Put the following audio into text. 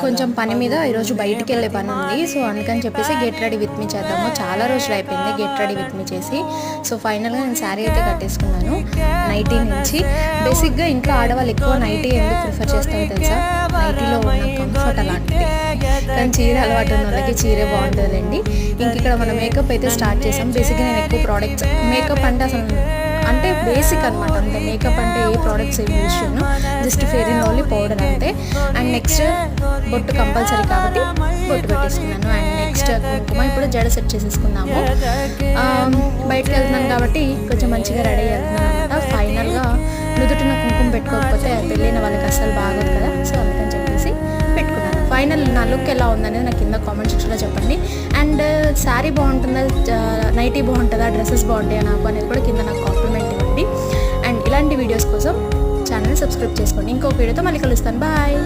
కొంచెం పని మీద ఈరోజు బయటికి వెళ్ళే పని ఉంది. సో అందుకని చెప్పేసి గెట్ రెడీ విత్ మీ చేద్దాము. చాలా రోజులు అయిపోయింది గెట్ రెడీ విత్ మీ చేసి. సో ఫైనల్గా నేను శారీ అయితే కట్టేసుకున్నాను నైటీ నుంచి. బేసిక్గా ఇంట్లో ఆడవాళ్ళు ఎక్కువ నైటీ ఎందుకు ప్రిఫర్ చేస్తారో తెలుసా? నైటీలో ఉన్న కంఫర్ట్ అలాంటిది. కానీ చీర అలవాటు ఉన్న వాళ్ళకి చీరే బాగుంటుందండి. ఇంక ఇక్కడ మన మేకప్ అయితే స్టార్ట్ చేసాం. బేసిక్గా నేను ఎక్కువ ప్రోడక్ట్స్ మేకప్ అంటే బేసిక్ అనమాట. అంతే మేకప్ అంటే ఏ ప్రోడక్ట్స్ ఏమి యూజ్ చేయను, just fair and lovely powder అంతే. అండ్ నెక్స్ట్ బొట్టు కంపల్సరీ కాబట్టి బొట్టు పెట్టేసుకున్నాను. అండ్ నెక్స్ట్ కుంకుమ. ఇప్పుడు జడ సెట్ చేసేసుకున్నాము. బయటకు వెళ్తున్నాను కాబట్టి కొంచెం మంచిగా రెడీ అవుతున్నాను అనమాట. ఫైనల్గా నుదుటిన కుంకుమ పెట్టుకోకపోతే పెళ్ళైన వాళ్ళకి అస్సలు బాగోదు కదా. సో అందుకని చెప్పేసి పెట్టుకున్నాను. ఫైనల్ నా లుక్ ఎలా ఉందనేది నాకు కింద కామెంట్ సెక్షన్లో చెప్పండి. అండ్ శారీ బాగుంటుందా, నైటీ బాగుంటుందా, డ్రెస్సెస్ బాగుంటాయా నాకు అనేది కూడా కింద నాకు కాంప్లిమెంట్ ఇవ్వండి. అండ్ ఇలాంటి వీడియోస్ కోసం ఛానల్ సబ్స్క్రైబ్ చేసుకోండి. ఇంకొక వీడియోతో మళ్ళీ కలుస్తాను. బాయ్.